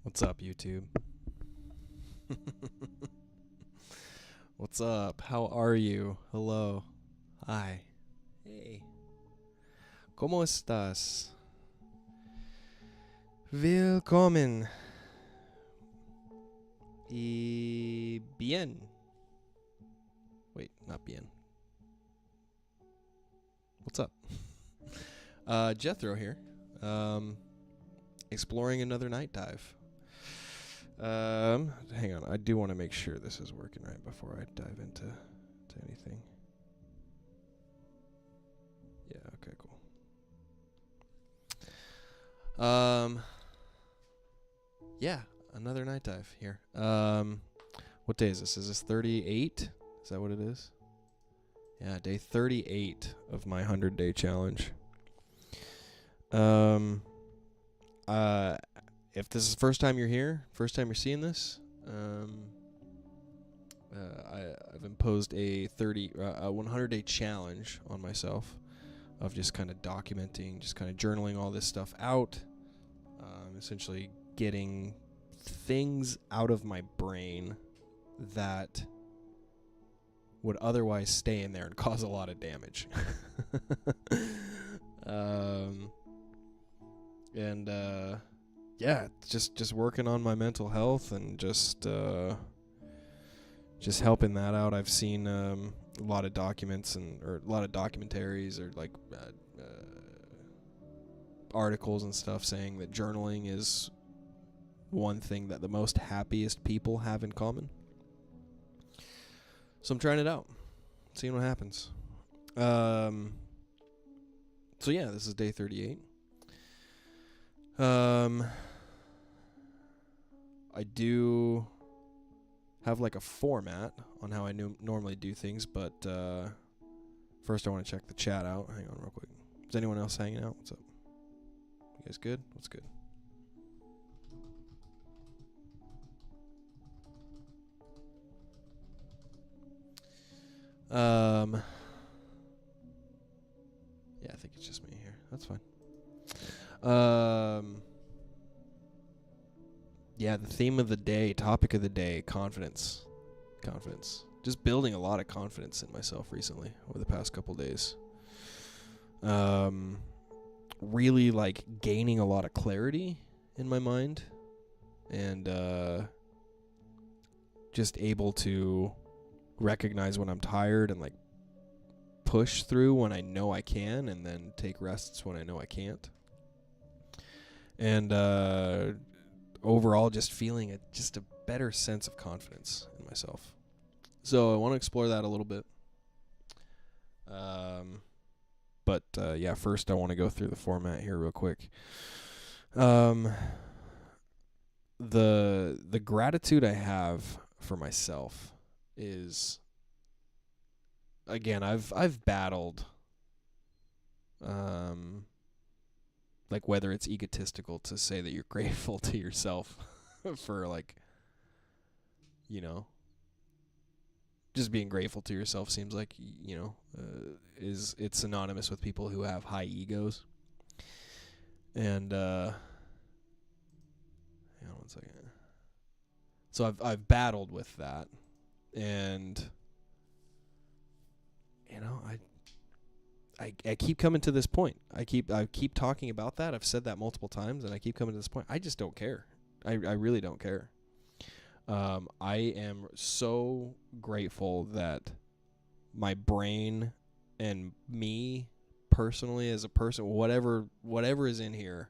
What's up, YouTube? What's up? How are you? Hello. Hi. Hey. ¿Cómo estás? Willkommen. Y bien. Wait, not bien. What's up? Jetthro here. Exploring another night dive. Hang on. I do want to make sure this is working right before I dive into anything. Yeah, okay, cool. Yeah, another night dive here. What day is this? Is this 38? Is that what it is? Yeah, day 38 of my 100-day challenge. If this is the first time you're here, first time you're seeing this, I've imposed a 100-day challenge on myself of just kind of documenting, just kind of journaling all this stuff out, essentially getting things out of my brain that would otherwise stay in there and cause a lot of damage. Yeah, just working on my mental health and just helping that out. I've seen a lot of documents or a lot of documentaries or like articles and stuff saying that journaling is one thing that the most happiest people have in common. So I'm trying it out, seeing what happens. So yeah, this is day 38. I do have like a format on how I normally do things, but first I want to check the chat out. Hang on real quick. Is anyone else hanging out? What's up? You guys good? What's good? Yeah, I think it's just me here. That's fine. Yeah, the theme of the day, topic of the day, confidence. Confidence. Just building a lot of confidence in myself recently over the past couple days. Really like gaining a lot of clarity in my mind and just able to recognize when I'm tired and like push through when I know I can and then take rests when I know I can't. And overall just feeling just a better sense of confidence in myself. So I want to explore that a little bit. But yeah, first I want to go through the format here real quick. The gratitude I have for myself is, again, I've battled like whether it's egotistical to say that you're grateful to yourself for like, you know, just being grateful to yourself seems like, it's synonymous with people who have high egos. And hang on one second. So I've battled with that, and I keep coming to this point. I keep talking about that. I've said that multiple times, and I keep coming to this point. I just don't care. I really don't care. I am so grateful that my brain and me personally as a person, whatever is in here,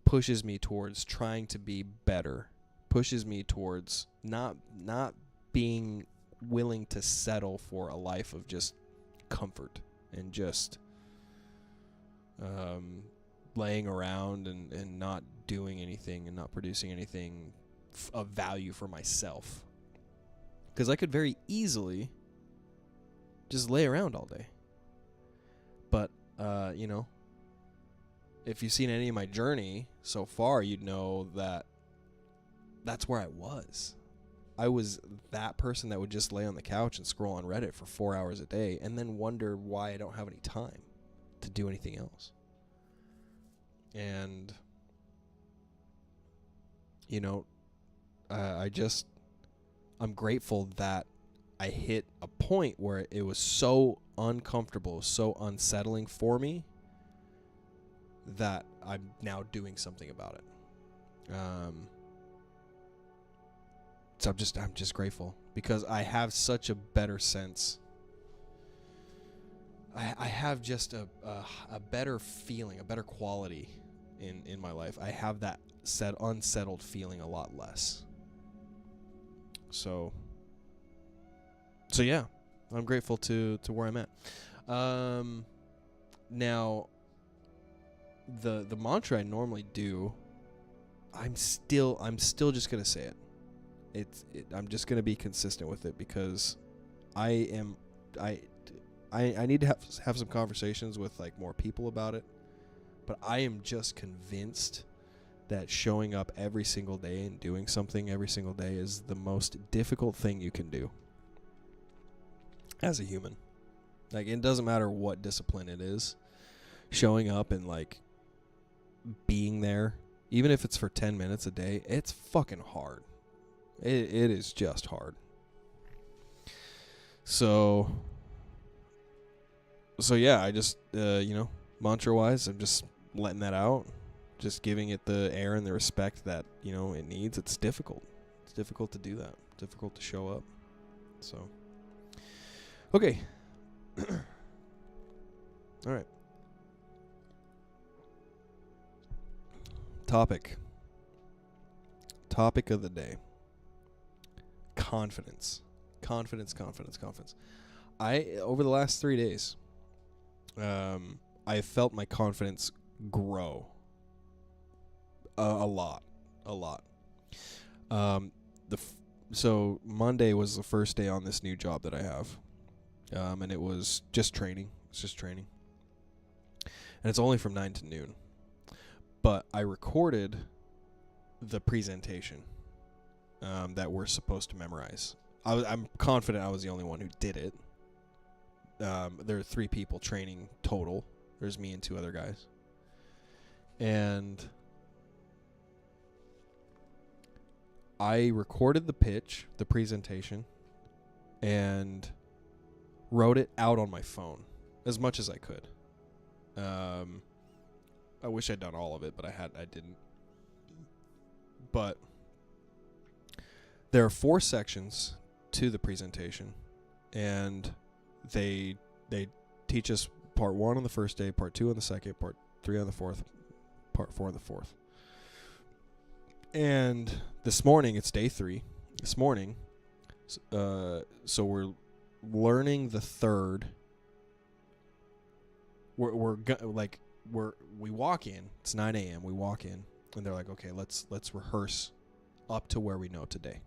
pushes me towards trying to be better, pushes me towards not being willing to settle for a life of just comfort and just laying around and not doing anything and not producing anything of value for myself. Because I could very easily just lay around all day. But, if you've seen any of my journey so far, you'd know that that's where I was. I was that person that would just lay on the couch and scroll on Reddit for 4 hours a day and then wonder why I don't have any time to do anything else. And, you know, I'm grateful that I hit a point where it was so uncomfortable, so unsettling for me that I'm now doing something about it. So I'm just grateful because I have such a better sense. I have just a better feeling, a better quality in my life. I have that unsettled feeling a lot less. So yeah, I'm grateful to where I'm at. Now, the mantra I normally do, I'm still just gonna say it. I'm just gonna be consistent with it because I need to have some conversations with like more people about it. But I am just convinced that showing up every single day and doing something every single day is the most difficult thing you can do as a human. Like, it doesn't matter what discipline it is. Showing up and like being there, even if it's for 10 minutes a day, it's fucking hard. It is just hard. So yeah, I just, mantra-wise, I'm just letting that out. Just giving it the air and the respect that, it needs. It's difficult. It's difficult to do that. Difficult to show up. So, okay. All right. Topic of the day. Confidence. Over the last 3 days, I felt my confidence grow a lot. So Monday was the first day on this new job that I have, and it was just training. It's just training, and it's only from 9 to noon. But I recorded the presentation that we're supposed to memorize. I'm confident I was the only one who did it. There are 3 people training total. There's me and 2 other guys. And I recorded the pitch, the presentation, and wrote it out on my phone as much as I could. I wish I'd done all of it, but I didn't. But there are 4 sections to the presentation, and they teach us part 1 on the first day, part 2 on the second, part 3 on the fourth, part 4 on the fourth. And this morning, it's day 3. This morning, so we're learning the third. We walk in. It's 9 a.m. We walk in, and they're like, "Okay, let's rehearse up to where we know today.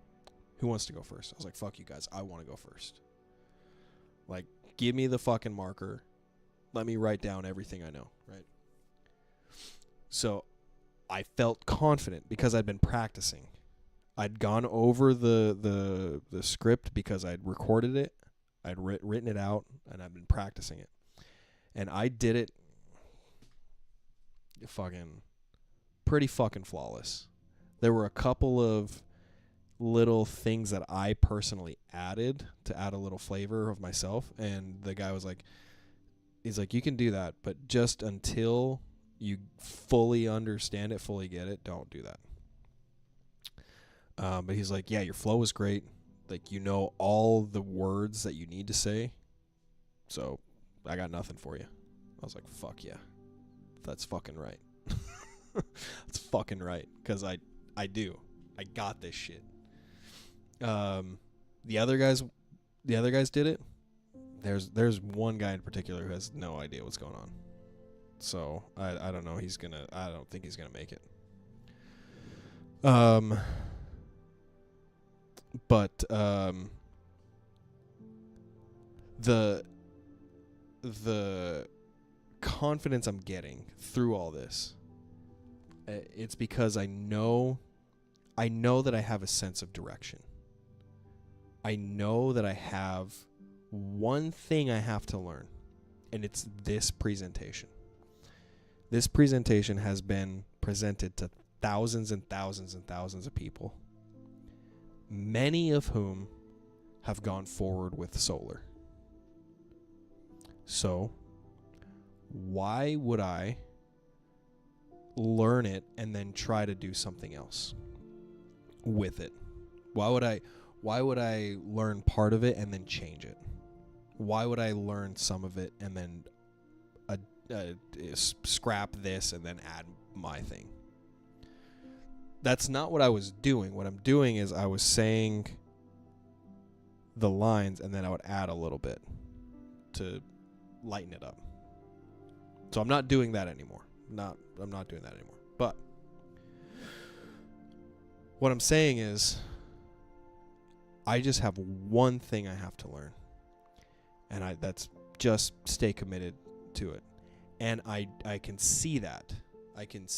Who wants to go first?" I was like, "Fuck you guys. I want to go first. Like, give me the fucking marker. Let me write down everything I know." Right. So I felt confident because I'd been practicing. I'd gone over the script because I'd recorded it. I'd written it out, and I'd been practicing it. And I did it pretty fucking flawless. There were a couple of little things that I personally added to add a little flavor of myself, and the guy was like, he's like, "You can do that, but just until you fully understand it, fully get it, don't do that." But he's like, "Yeah, your flow is great. Like, all the words that you need to say. So I got nothing for you." I was like, "Fuck yeah. That's fucking right." That's fucking right. Because I do. I got this shit. The other guys did it. There's one guy in particular who has no idea what's going on. So I don't know. I don't think he's gonna make it. But the confidence I'm getting through all this, it's because I know that I have a sense of direction. I know that I have one thing I have to learn, and it's this presentation. This presentation has been presented to thousands and thousands and thousands of people, many of whom have gone forward with solar. So why would I learn it and then try to do something else with it? Why would I learn part of it and then change it? Why would I learn some of it and then scrap this and then add my thing? That's not what I was doing. What I'm doing is I was saying the lines and then I would add a little bit to lighten it up. So I'm not doing that anymore. I'm not doing that anymore. But what I'm saying is I just have one thing I have to learn. And that's just stay committed to it. And I can see that. I can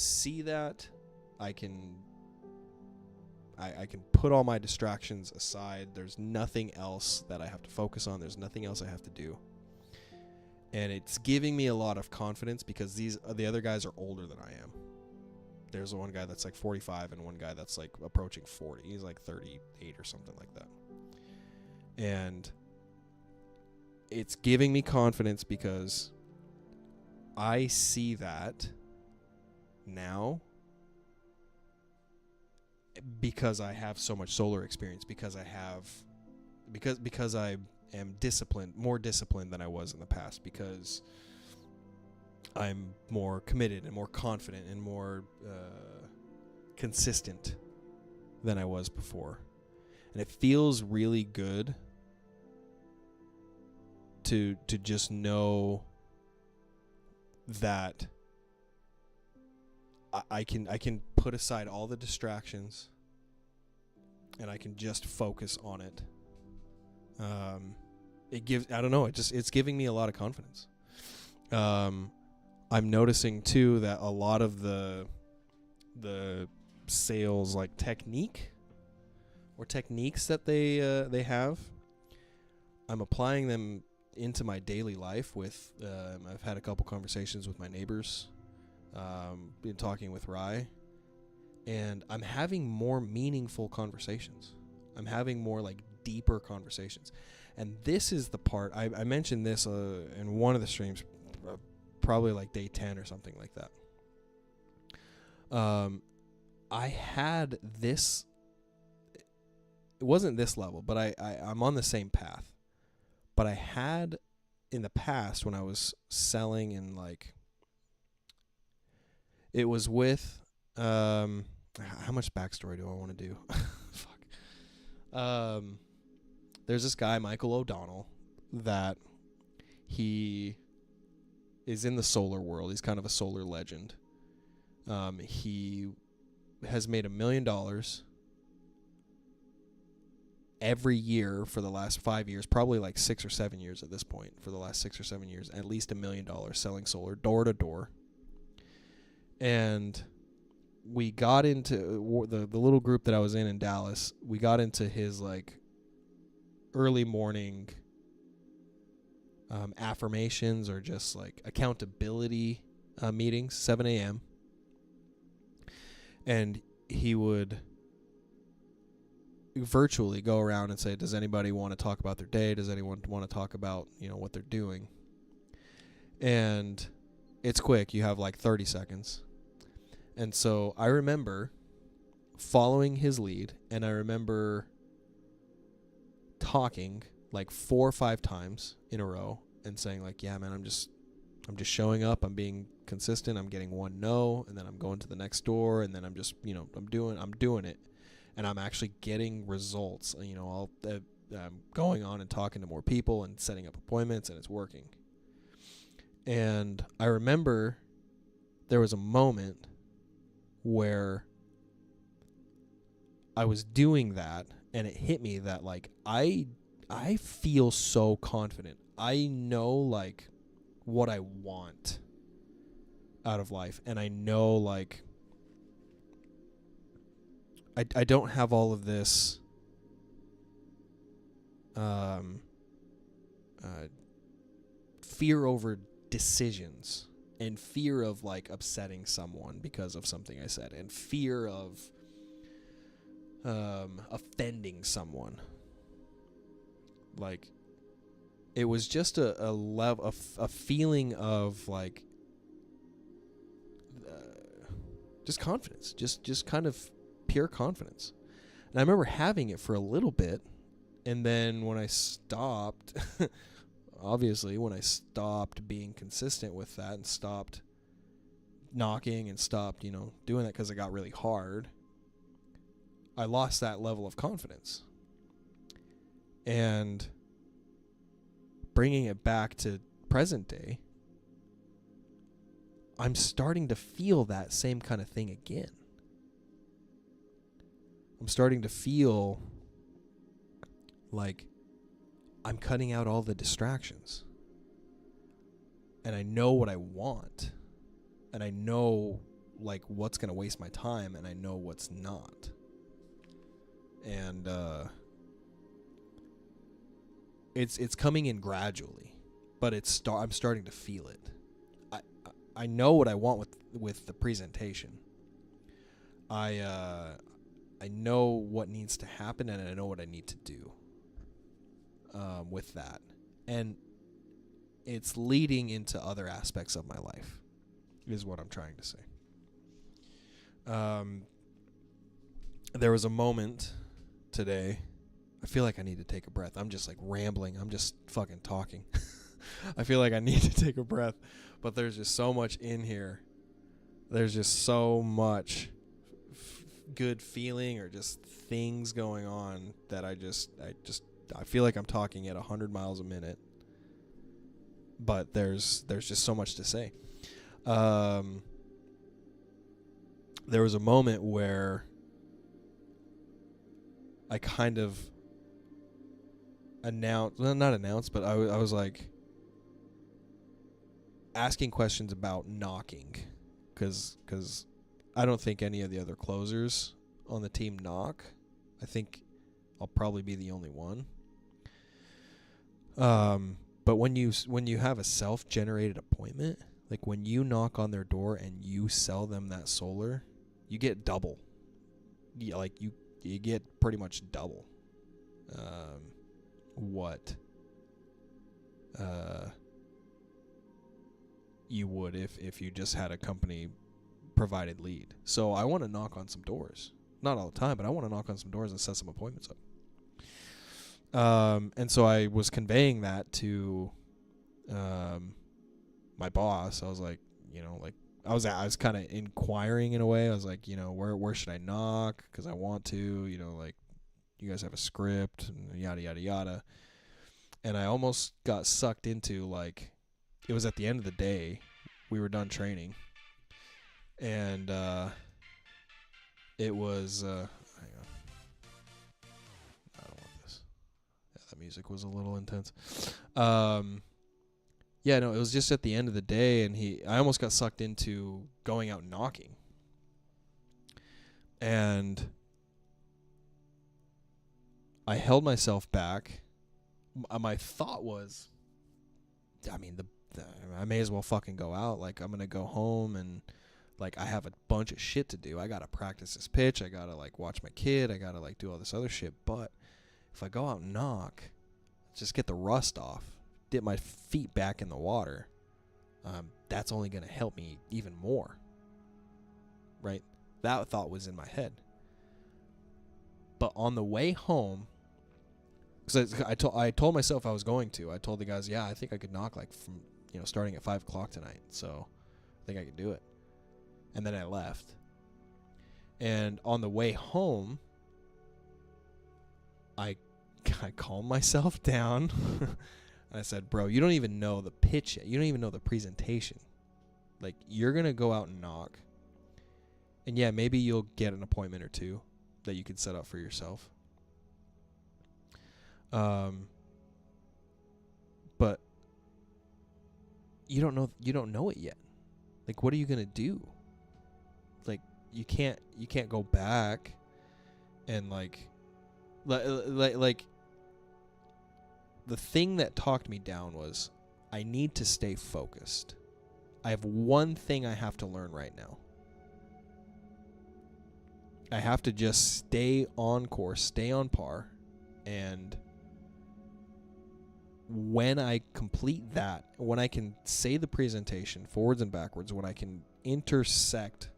put all my distractions aside. There's nothing else that I have to focus on. There's nothing else I have to do. And it's giving me a lot of confidence because the other guys are older than I am. There's one guy that's like 45 and one guy that's like approaching 40. He's like 38 or something like that. And it's giving me confidence because I see that now because I have so much solar experience, because I am more disciplined than I was in the past, because I'm more committed and more confident and more consistent than I was before. And it feels really good to just know that I can put aside all the distractions and I can just focus on it. It's giving me a lot of confidence. I'm noticing too that a lot of the sales like techniques that they have, I'm applying them into my daily life with I've had a couple conversations with my neighbors, been talking with Rye, and I'm having more meaningful conversations. I'm having more like deeper conversations. And this is the part I mentioned this in one of the streams, probably like day 10 or something like that. I had this, it wasn't this level, but I'm on the same path. But I had in the past when I was selling and like, it was with, how much backstory do I want to do? Fuck. There's this guy, Michael O'Donnell, that he is in the solar world. He's kind of a solar legend. He has made $1 million every year for the last 5 years, probably like 6 or 7 years at this point, for the last 6 or 7 years, at least $1 million selling solar door to door. And we got into the little group that I was in Dallas. We got into his like early morning affirmations or just like accountability meetings, 7 a.m. And he would virtually go around and say, does anybody want to talk about their day? Does anyone want to talk about, what they're doing? And it's quick. You have like 30 seconds. And so I remember following his lead, and I remember talking like 4 or 5 times in a row and saying like, yeah, man, I'm just showing up. I'm being consistent. I'm getting one no, and then I'm going to the next door, and then I'm just, I'm doing it. And I'm actually getting results. I'm going on and talking to more people and setting up appointments, and it's working. And I remember there was a moment where I was doing that, and it hit me that like I feel so confident. I know like what I want out of life, and I know like I don't have all of this fear over decisions and fear of like upsetting someone because of something I said, and fear of offending someone. Like, it was just a level of a feeling of like just confidence, just kind of pure confidence. And I remember having it for a little bit, and then when I stopped, obviously when I stopped being consistent with that and stopped knocking and stopped, doing that because it got really hard, I lost that level of confidence. And bringing it back to present day, I'm starting to feel that same kind of thing again. I'm starting to feel like I'm cutting out all the distractions. And I know what I want. And I know like what's going to waste my time, and I know what's not. And it's coming in gradually, but I'm starting to feel it. I know what I want with the presentation. I know what needs to happen, and I know what I need to do with that. And it's leading into other aspects of my life, is what I'm trying to say. There was a moment today. I feel like I need to take a breath. I'm just like rambling. I'm just fucking talking. I feel like I need to take a breath, but there's just so much in here. There's just so much good feeling or just things going on that I feel like I'm talking at 100 miles a minute. But there's just so much to say. There was a moment where I kind of not announced, but I was like asking questions about knocking, because I don't think any of the other closers on the team knock. I think I'll probably be the only one. But when you have a self-generated appointment, like when you knock on their door and you sell them that solar, you get double. You get pretty much double what you would if you just had a company provided lead. So I want to knock on some doors. Not all the time, but I want to knock on some doors and set some appointments up. And so I was conveying that to my boss. I was like, I was kind of inquiring in a way. I was like, where should I knock? Because I want to, like, you guys have a script and yada yada yada. And I almost got sucked into, like, it was at the end of the day. We were done training, and it was hang on. I don't want this. Yeah, that music was a little intense. Yeah, no, it was just at the end of the day, and I almost got sucked into going out knocking. And I held myself back. My thought was, I mean, I may as well fucking go out. Like, I'm going to go home and, like, I have a bunch of shit to do. I got to practice this pitch. I got to, like, watch my kid. I got to, like, do all this other shit. But if I go out and knock, just get the rust off, dip my feet back in the water, that's only going to help me even more. Right? That thought was in my head. But on the way home, because I told myself I was going to. I told the guys, yeah, I think I could knock, like, from, starting at 5 o'clock tonight. So I think I could do it. And then I left. And on the way home, I calmed myself down. And I said, bro, you don't even know the pitch yet. You don't even know the presentation. Like, you're going to go out and knock. And yeah, maybe you'll get an appointment or two that you can set up for yourself. But you don't know it yet. Like, what are you gonna do? Like, you can't go back and like the thing that talked me down was, I need to stay focused. I have one thing I have to learn right now. I have to just stay on course, stay on par, and when I complete that, when I can say the presentation forwards and backwards, when I can intersect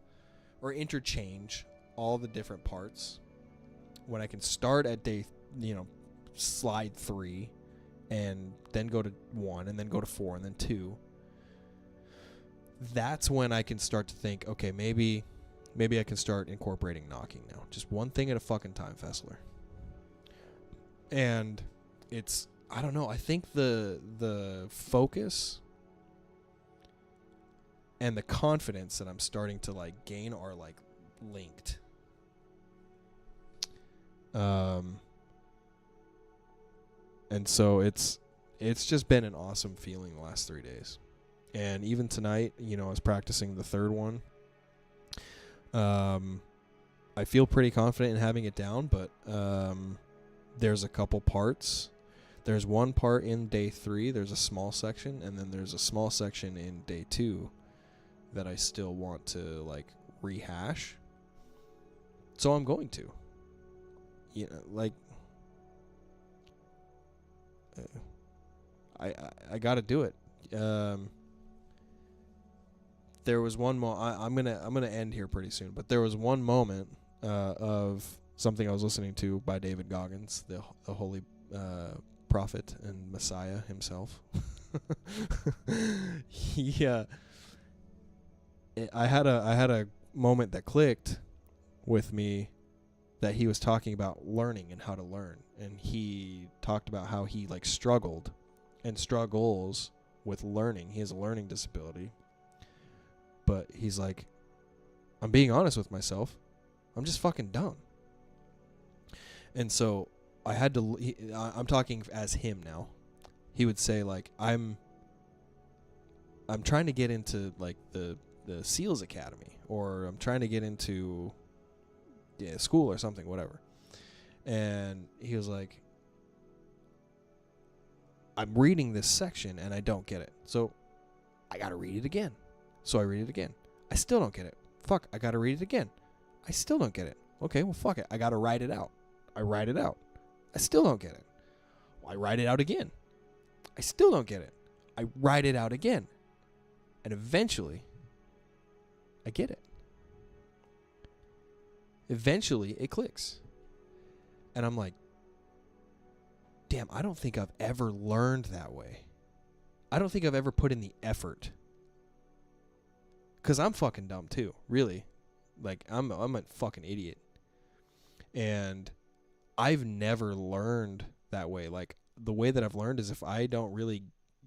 or interchange all the different parts, when I can start at day, slide 3 and then go to 1 and then go to 4 and then 2, that's when I can start to think, okay, maybe I can start incorporating knocking now. Just one thing at a fucking time, Fessler. And it's, I don't know, I think the focus and the confidence that I'm starting to like gain are like linked. And so it's just been an awesome feeling the last 3 days. And even tonight, I was practicing the third one. I feel pretty confident in having it down, but there's a couple parts. There's one part in day 3, there's a small section, and then there's a small section in day 2 that I still want to like rehash. So I'm going to. I got to do it. There was one I'm gonna end here pretty soon, but there was one moment of something I was listening to by David Goggins, the holy prophet and Messiah himself. I had a moment that clicked with me, that he was talking about learning and how to learn, and he talked about how he like struggled and struggles with learning. He has a learning disability, but he's like, I'm being honest with myself, I'm just fucking dumb. And so I had to, I'm talking as him now. He would say like, I'm trying to get into like the SEALs Academy, or I'm trying to get into school or something, whatever. And he was like, I'm reading this section and I don't get it, so I gotta read it again. So I read it again. I still don't get it. Fuck, I gotta read it again. I still don't get it. Okay, well fuck it, I gotta write it out. I write it out. I still don't get it. Well, I write it out again. I still don't get it. I write it out again. And eventually, I get it. Eventually, it clicks. And I'm like, damn, I don't think I've ever learned that way. I don't think I've ever put in the effort. Because I'm fucking dumb too, really. Like, I'm a fucking idiot. And I've never learned that way. Like, the way that I've learned is if I don't really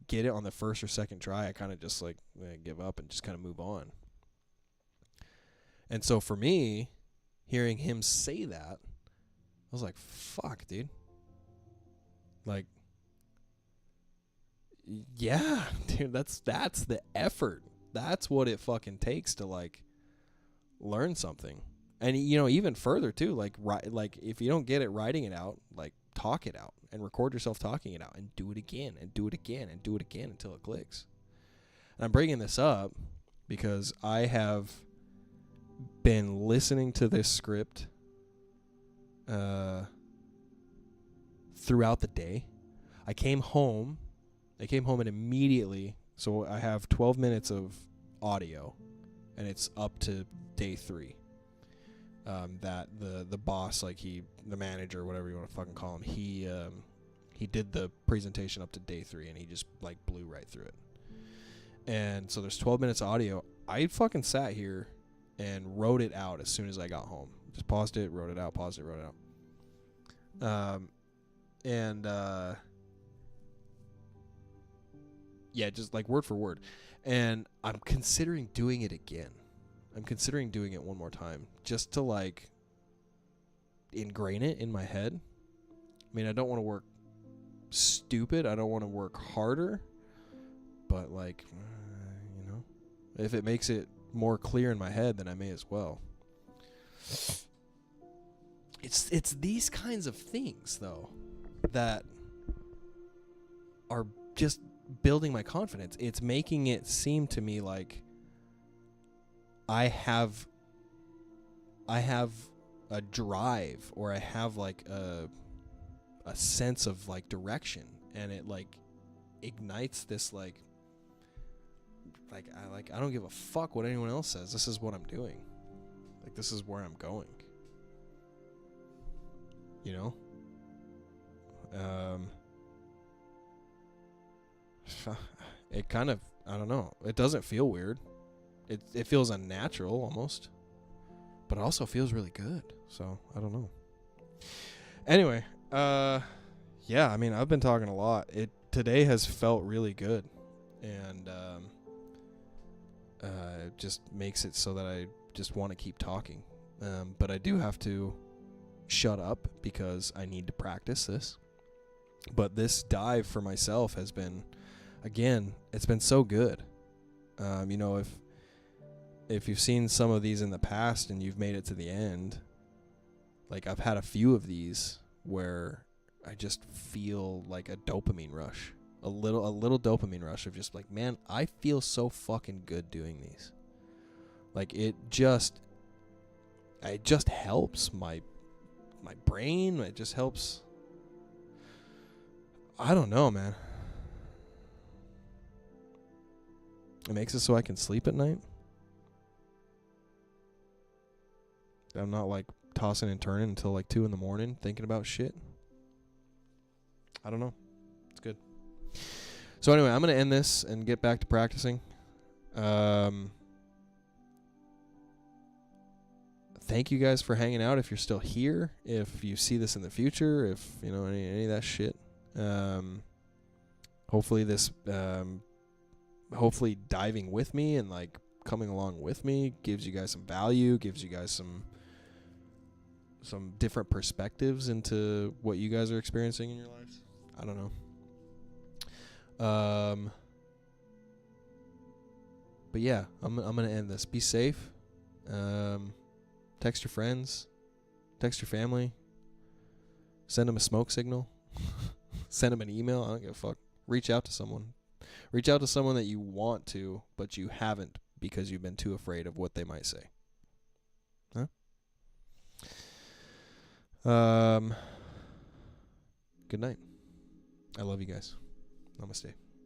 get it on the first or second try, I kind of just like give up and just kind of move on. And so for me, hearing him say that, I was like, fuck, dude. Like, yeah, dude, that's the effort. That's what it fucking takes to like learn something. And even further too, like if you don't get it writing it out, like talk it out and record yourself talking it out and do it again and do it again and do it again until it clicks. And I'm bringing this up because I have been listening to this script throughout the day. I came home and immediately, so I have 12 minutes of audio and it's up to day 3. That the boss, like the manager, whatever you want to fucking call him, he did the presentation up to day 3 and he just like blew right through it. And so there's 12 minutes of audio. I fucking sat here and wrote it out as soon as I got home. Just paused it, wrote it out, paused it, wrote it out. Yeah, just like word for word. And I'm considering doing it again. I'm considering doing it one more time just to like ingrain it in my head. I mean, I don't want to work stupid. I don't want to work harder. But like, if it makes it more clear in my head, then I may as well. It's these kinds of things though that are just building my confidence. It's making it seem to me like I have a drive, or I have like a sense of like direction, and it like ignites this like I don't give a fuck what anyone else says. This is what I'm doing. Like, this is where I'm going. You know? It kind of, I don't know. It doesn't feel weird. It feels unnatural almost. But it also feels really good. So, I don't know. Anyway, yeah, I mean, I've been talking a lot. Today has felt really good. And it just makes it so that I just want to keep talking. But I do have to shut up because I need to practice this. But this dive for myself has been, again, it's been so good. You know, if you've seen some of these in the past and you've made it to the end, like I've had a few of these where I just feel like a dopamine rush. A little dopamine rush of just like, man, I feel so fucking good doing these. Like it just helps my brain. It just helps. I don't know, man. It makes it so I can sleep at night. I'm not like tossing and turning until like 2 a.m. thinking about shit. I don't know. It's good. So anyway, I'm going to end this and get back to practicing. Thank you guys for hanging out. If you're still here, if you see this in the future, if you know any of that shit. Hopefully hopefully diving with me and like coming along with me gives you guys some value, gives you guys some different perspectives into what you guys are experiencing in your lives. I don't know. But yeah, I'm gonna end this. Be safe. Text your friends. Text your family. Send them a smoke signal. Send them an email. I don't give a fuck. Reach out to someone. Reach out to someone that you want to, but you haven't because you've been too afraid of what they might say. Huh? Good night. I love you guys. Namaste.